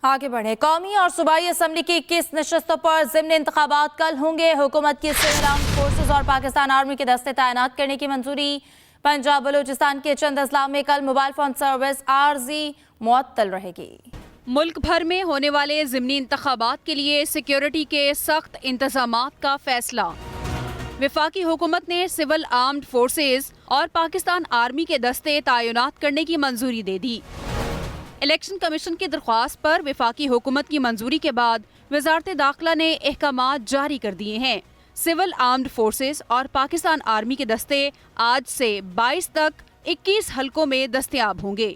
आगे बढ़े। कौमी और सूबाई असम्बली की 21 नशस्तों पर ज़िम्नी इंतखाबात कल होंगे। हुकूमत की सिविल आर्म्ड फोर्सेज और पाकिस्तान आर्मी के दस्ते तैनात करने की मंजूरी। पंजाब बलूचिस्तान के चंद अजला में कल मोबाइल फोन सर्विस आर्जी मुअत्तल रहेगी। मुल्क भर में होने वाले ज़िम्नी इंतखाबात के लिए सिक्योरिटी के सख्त इंतजामात का फैसला। वफाकी हुकूमत ने सिविल आर्म्ड फोर्सेज और पाकिस्तान आर्मी के दस्ते तैनात करने की मंजूरी दे दी। इलेक्शन कमीशन की दरख्वास्त पर वफाकी हुकूमत की मंजूरी के बाद वजारत दाखिला ने अहकामात जारी कर दिए हैं। सिविल आर्म्ड फोर्सेज और पाकिस्तान आर्मी के दस्ते आज से 22 तक 21 हलकों में दस्तयाब होंगे।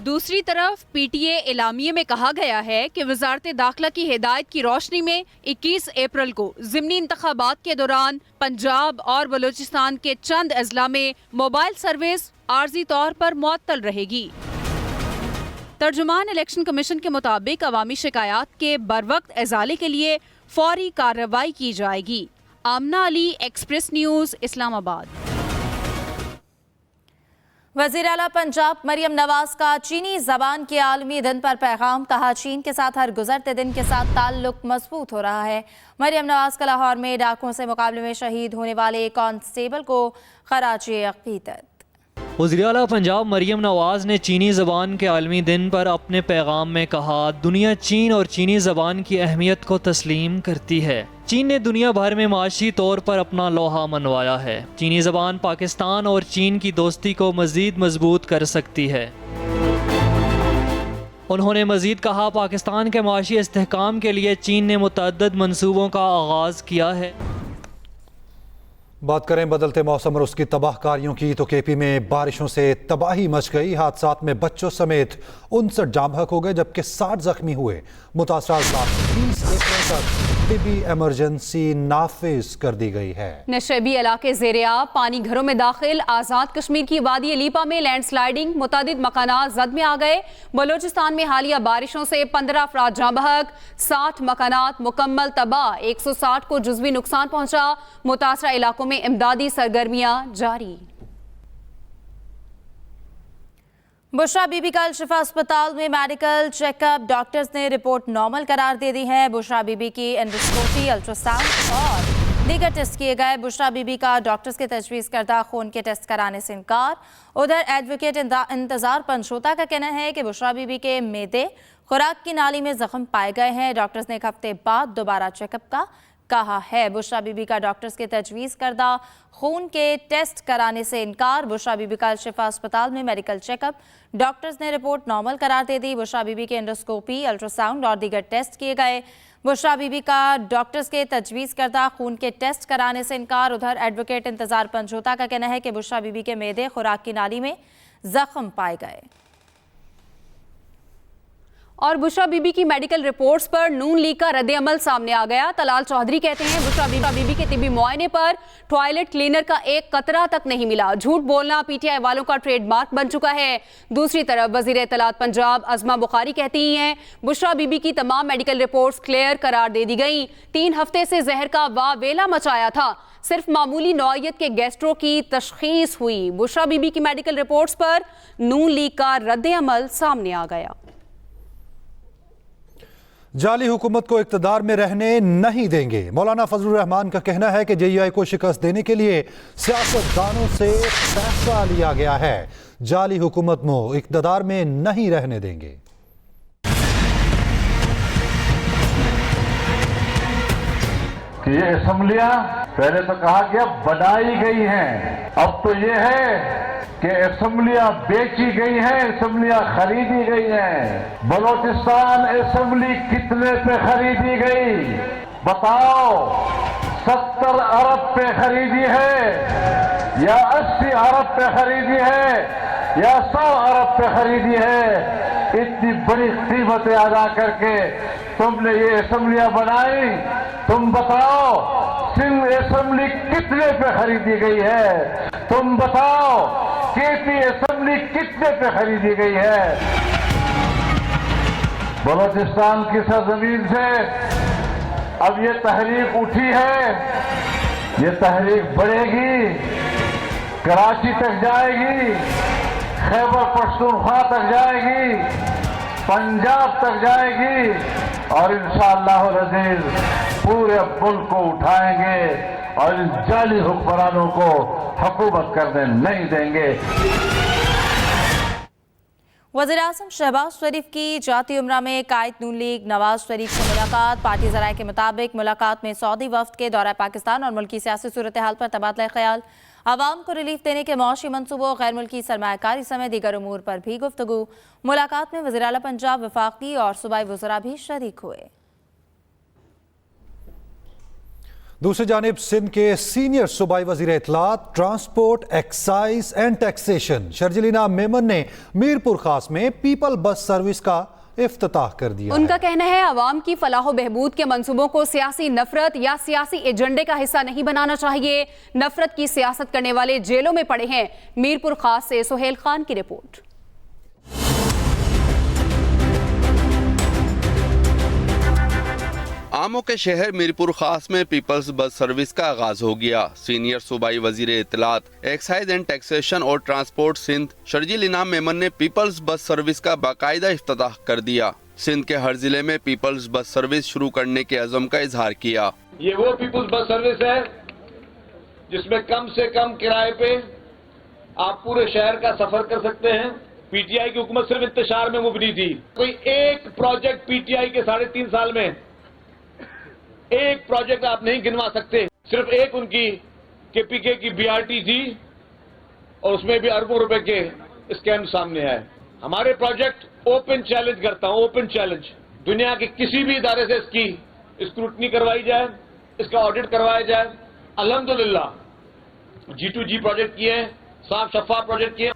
दूसरी तरफ PTA एलामिये में कहा गया है कि वजारत दाखिला की हिदायत की रोशनी में 21 अप्रैल को ज़िमनी इंतखाबात के दौरान पंजाब और बलूचिस्तान के चंद अजला में मोबाइल सर्विस आर्जी तौर पर मुअत्तल रहेगी। तर्जुमान इलेक्शन कमीशन के मुताबिक अवामी शिकायत के बरवक्त इजाले के लिए फौरी कार्रवाई की जाएगी। आमना अली, एक्सप्रेस न्यूज़, इस्लामाबाद। वज़ीर आला पंजाब मरियम नवाज का चीनी ज़बान के आलमी दिन पर पैगाम। कहा, चीन के साथ हर गुजरते दिन के साथ ताल्लुक मजबूत हो रहा है। मरियम नवाज का लाहौर में डाकुओं से मुकाबले में शहीद होने वाले कांस्टेबल को खराजे अक़ीदत। वज़ीर आला पंजाब मरियम नवाज ने चीनी ज़बान के आलमी दिन पर अपने पैगाम में कहा, दुनिया चीन और चीनी ज़बान की अहमियत को तस्लीम करती है। चीन ने दुनिया भर में माशी तौर पर अपना लोहा मनवाया है। चीनी ज़बान पाकिस्तान और चीन की दोस्ती को मज़ीद मजबूत कर सकती है। उन्होंने मज़ीद कहा, पाकिस्तान के माशी इस्तेहकाम के लिए चीन ने मुतअद्दिद मंसूबों का आगाज़ किया है। बात करें बदलते मौसम और उसकी तबाहकारियों की, तो KP में बारिशों से तबाही मच गई। हादसात में बच्चों समेत 59 जाँ बहक हो गए, जबकि 60 जख्मी हुए। मुतासरा अजला 30 अप्रैल तक तिबी इमरजेंसी नाफिज कर दी गई है। नशेबी इलाके ज़ेर-ए-आब, पानी घरों में दाखिल। आज़ाद कश्मीर की वादी अलीपा में लैंडस्लाइडिंग, मुतादिद मकानात जद में आ गए। बलोचिस्तान में हालिया बारिशों से 15 अफराद जाँ बहक, 60 मकानात मुकम्मल तबाह, 160 को जुज़वी नुकसान पहुंचा। मुतासरा इलाकों में इमदादी सरगर्मियां जारी। बुशरा बीबी कल शिफा अस्पताल में मेडिकल चेकअप, डॉक्टर्स ने रिपोर्ट नॉर्मल करार दे दी है। बुशरा बीबी की एंडोस्कोपी, अल्ट्रासाउंड और दीगर टेस्ट किए गए। बुशरा बीबी का डॉक्टर्स के तजवीज़ करदा खून के टेस्ट कराने से इनकार। उधर एडवोकेट इंतजार पंचोता का कहना है कि बुशरा बीबी के मेदे, खुराक की नाली में जख्म पाए गए हैं। डॉक्टर्स ने एक हफ्ते बाद दोबारा चेकअप का कहा है। बुशरा बीबी का डॉक्टर्स के तजवीज़ करदा खून के टेस्ट कराने से इनकार। बुशरा बीबी का शिफा अस्पताल में मेडिकल चेकअप, डॉक्टर्स ने रिपोर्ट नॉर्मल करार दे दी। बुशरा बीबी के एंडोस्कोपी, अल्ट्रासाउंड और दीगर टेस्ट किए गए। बुशरा बीबी का डॉक्टर्स के तजवीज़ करदा खून के टेस्ट कराने से इनकार। उधर एडवोकेट इंतजार पंचोता का कहना है कि बुशरा बीबी के मेदे, खुराक की नाली में जख्म पाए गए। और बुशरा बीबी की मेडिकल रिपोर्ट्स पर नून लीग का रद्द अमल सामने आ गया। तलाल चौधरी कहते हैं, बुशरा बीबी के तिबी मुआयने पर टॉयलेट क्लीनर का एक कतरा तक नहीं मिला। झूठ बोलना PTI वालों का ट्रेडमार्क बन चुका है। दूसरी तरफ वजीर इत्तलात पंजाब अज़मा बुखारी कहती हैं, बुशरा बीबी की तमाम मेडिकल रिपोर्ट्स क्लियर करार दे दी गई। 3 हफ्ते से जहर का वावेला मचाया था, सिर्फ मामूली नौयत के गैस्ट्रो की तशखीस हुई। बुशरा बीबी की मेडिकल रिपोर्ट्स पर नून लीग का रद्द अमल सामने आ गया। जाली हुकूमत को इक़्तिदार में रहने नहीं देंगे। मौलाना फजलुर रहमान का कहना है कि JUI को शिकस्त देने के लिए सियासतदानों से फैसला लिया गया है। जाली हुकूमत को इक़्तिदार में नहीं रहने देंगे। कि ये असेंबलियां पहले तो कहा गया बनाई गई हैं, अब तो ये है कि असेंबलियां बेची गई हैं, असेंबलियां खरीदी गई हैं। बलोचिस्तान असेंबली कितने पे खरीदी गई बताओ? 70 अरब पे खरीदी है या 80 अरब पे खरीदी है या 100 अरब पे खरीदी है? इतनी बड़ी कीमतें अदा करके तुमने ये असेंबलियां बनाई। तुम बताओ सिंध असेंबली कितने पे खरीदी गई है? तुम बताओ KP असेंबली कितने पे खरीदी गई है? बलोचिस्तान की सरजमीन से अब ये तहरीक उठी है, ये तहरीक बढ़ेगी, कराची तक जाएगी, खैबर पख्तूनख्वा तक जाएगी, पंजाब तक जाएगी और इंशाअल्लाह अज़ीज़ पूरे मुल्क को उठाएंगे और इन जाली हुक्मरानों को हुकूमत करने नहीं देंगे। वज़ीर-ए-आज़म शहबाज शरीफ की जाती उम्रा में कायद नून लीग नवाज शरीफ से मुलाकात। पार्टी ज़राए के मुताबिक मुलाकात में सऊदी वफ्द के दौरा पाकिस्तान और मुल्की सियासी सूरत हाल पर तबादला ख्याल, आवाम को रिलीफ देने के मौशी मनसूबों, गैर मुल्की सरमायाकारी समेत दीगर उमूर पर भी गुफ्तगू। मुलाकात में वज़ीर आला पंजाब, वफाकी और सूबाई वज़रा भी शरीक हुए। दूसरी जानिब सिंध के सीनियर सूबाई वज़ीर इत्तलात, ट्रांसपोर्ट, एक्साइज एंड टैक्सेशन शर्जिलीना मेमन ने मीरपुर खास में पीपल बस सर्विस का इफ्तिताह कर दिया। उनका कहना है आवाम की फलाह बहबूद के मंसूबों को सियासी नफरत या सियासी एजेंडे का हिस्सा नहीं बनाना चाहिए। नफरत की सियासत करने वाले जेलों में पड़े हैं। मीरपुर खास से सुहेल खान की रिपोर्ट। आमों के शहर मीरपुर खास में पीपल्स बस सर्विस का आगाज हो गया। सीनियर सूबाई वजीर इत्तलात, एक्साइज एंड टैक्सेशन और ट्रांसपोर्ट सिंध शर्जील इनाम मेमन ने पीपल्स बस सर्विस का बाकायदा इफ्तिताह कर दिया। सिंध के हर जिले में पीपल्स बस सर्विस शुरू करने के अज़म का इजहार किया। ये वो पीपल्स बस सर्विस है जिसमें कम से कम किराए पे आप पूरे शहर का सफर कर सकते हैं। पीटीआई की हुकूमत सिर्फ इंतशार में मुबनी थी। कोई एक प्रोजेक्ट पीटीआई के 3.5 साल में एक प्रोजेक्ट आप नहीं गिनवा सकते। सिर्फ एक उनकी केपीके की बीआरटी थी और उसमें भी अरबों रुपए के स्कैम सामने आए। हमारे प्रोजेक्ट ओपन चैलेंज करता हूं, ओपन चैलेंज, दुनिया के किसी भी इदारे से इसकी स्क्रूटनी करवाई जाए, इसका ऑडिट करवाया जाए। अल्हम्दुलिल्लाह G2G प्रोजेक्ट किए, साफ शफाफ प्रोजेक्ट किए।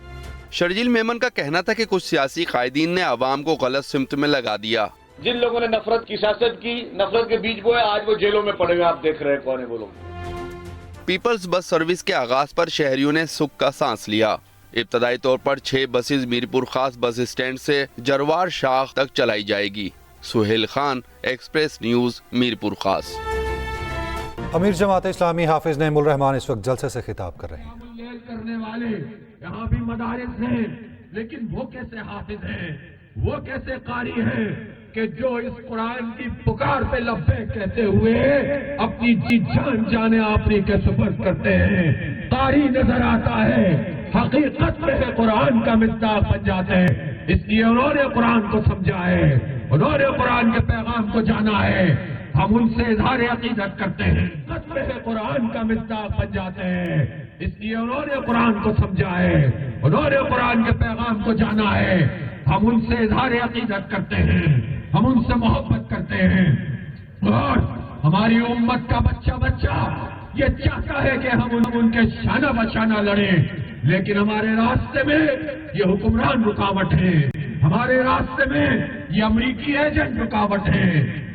शर्जील मेमन का कहना था कि कुछ सियासी कायदीन ने आवाम को गलत सिमत में लगा दिया। जिन लोगों ने नफरत की सियासत की, नफरत के बीज बोए, आज वो जेलों में पड़े हुए। आप देख रहे हैं कौन है वो लोग। पीपल्स बस सर्विस के आगाज पर शहरियों ने सुख का सांस लिया। इब्तदाई तौर पर 6 बसेस मीरपुर खास बस स्टैंड से जरवार शाख तक चलाई जाएगी। सुहेल खान, एक्सप्रेस न्यूज, मीरपुर खास। अमीर जमात इस्लामी हाफिज नईमुर रहमान इस वक्त जलसे से खिताब कर रहे हैं। करने वाले यहाँ भी मदारिस हैं, लेकिन वो कैसे हाफिज हैं, वो कैसे कारी हैं कि जो इस कुरान की पुकार पे लब्बैक कहते हुए अपनी जी जान जाने आपरी के सुपर्द करते हैं। कारी नजर आता है, हकीकत में कुरान का मिस्दाक बन जाते हैं। इसलिए उन्होंने कुरान को समझा है, उन्होंने कुरान के पैगाम को जाना है। हम उनसे इज़हार अकीदत करते हैं, कुरान का मिस्दाक बन जाते हैं। इसलिए उन्होंने कुरान को समझा है, उन्होंने कुरान के पैगाम को जाना है। हम उनसे इज़हार अकीदत करते हैं, हम उनसे मोहब्बत करते हैं। और हमारी उम्मत का बच्चा बच्चा ये चाहता है कि हम उनके शाना बशाना लड़े, लेकिन हमारे रास्ते में ये हुक्मरान रुकावट है, हमारे रास्ते में ये अमरीकी एजेंट रुकावट है,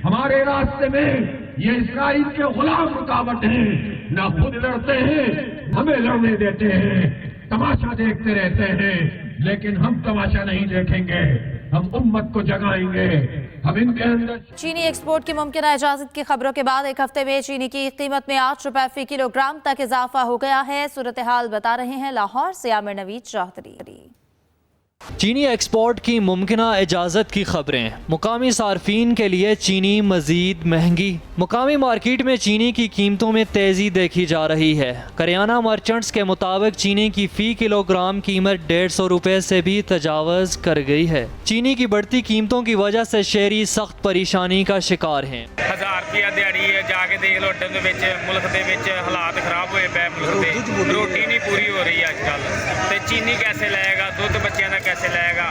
हमारे रास्ते में ये इस्राइल के गुलाम रुकावट है। ना खुद लड़ते हैं, हमें लड़ने देते हैं, तमाशा देखते रहते हैं। लेकिन हम तमाशा नहीं देखेंगे, हम उम्मत को जगाएंगे। हम इनके अंदर चीनी एक्सपोर्ट की मुमकिन इजाजत की खबरों के बाद एक हफ्ते में चीनी की कीमत में 8 रुपए फी किलोग्राम तक इजाफा हो गया है। सूरत हाल बता रहे हैं लाहौर से आमिर नवीद चौधरी। चीनी एक्सपोर्ट की मुमकिन इजाज़त की खबरें। मुकामी सार्फिन के लिए चीनी मज़ीद महंगी। मुकामी मार्केट में चीनी की कीमतों में तेज़ी देखी जा रही है। करियाना मर्चेंट्स के मुताबिक चीनी की फ़ी किलोग्राम कीमत 150 रुपये से भी तजावज़ कर गई है। चीनी की बढ़ती कीमतों की वजह से शहरी सख्त परेशानी का शिकार हैं। 1000 रुपया दिहाड़ी है, जाके देख लो मुल्क दे विच हालात खराब हुए पे, मुल्क दे रोटी नहीं पूरी हो रही आजकल। ते चीनी कैसे लाएगा, दूध बच्चों का कैसे लाएगा।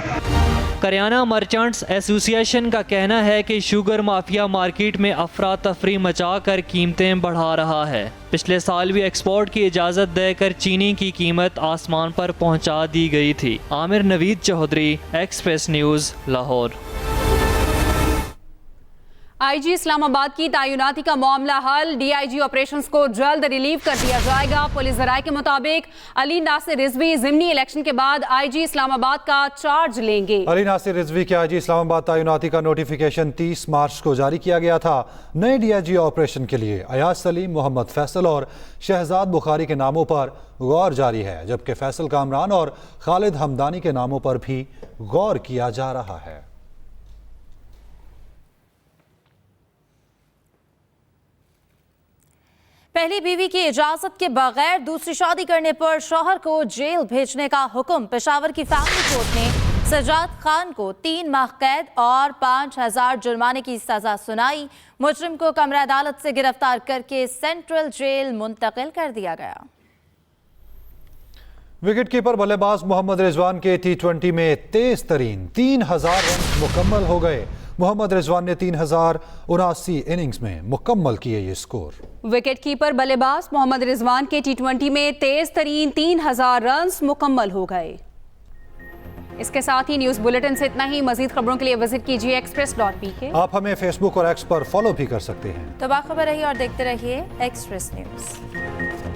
करियाना मर्चेंट्स एसोसिएशन का कहना है कि शुगर माफिया मार्केट में अफरा तफरी मचा कर कीमतें बढ़ा रहा है। पिछले साल भी एक्सपोर्ट की इजाज़त देकर चीनी की कीमत आसमान पर पहुंचा दी गई थी। Aamir Naveed Chaudhry, Express News, Lahore. IG Islamabad की तैनाती का मामला हल, डीआईजी ऑपरेशंस को जल्द रिलीव कर दिया जाएगा। पुलिस ज़राए के मुताबिक अली नासिर रिजवी ज़िमनी इलेक्शन के बाद आईजी इस्लामाबाद का चार्ज लेंगे। अली नासिर रिजवी के आईजी इस्लामाबाद तैनाती का नोटिफिकेशन 30 मार्च को जारी किया गया था। नए डीआईजी ऑपरेशन के लिए अयाज सलीम, मोहम्मद फैसल और शहजाद बुखारी के नामों पर गौर जारी है, जबकि फैसल कामरान और खालिद हमदानी के नामों पर भी गौर किया जा रहा है। पहली बीवी की इजाजत के बगैर दूसरी शादी करने पर शौहर को जेल भेजने का हुक्म। पेशावर की फैमिली कोर्ट ने सजाद खान को 3 माह कैद और 5,000 जुर्माने की सजा सुनाई। मुजरिम को कमरा अदालत से गिरफ्तार करके सेंट्रल जेल मुंतकिल कर दिया गया। विकेटकीपर बल्लेबाज मोहम्मद रिजवान के T20 में तेज तरीन 3,000 रन मुकम्मल हो गए। मोहम्मद रिजवान ने 3,079 इनिंग्स में मुकम्मल किए ये स्कोर। विकेटकीपर बल्लेबाज मोहम्मद रिजवान के T20 में तेज तरीन 3,000 रन मुकम्मल हो गए। इसके साथ ही न्यूज बुलेटिन से इतना ही। मजीद खबरों के लिए विजिट कीजिए express.pk। आप हमें फेसबुक और एक्स पर फॉलो भी कर सकते हैं। तो बाखबर रहिए और देखते रहिए एक्सप्रेस न्यूज।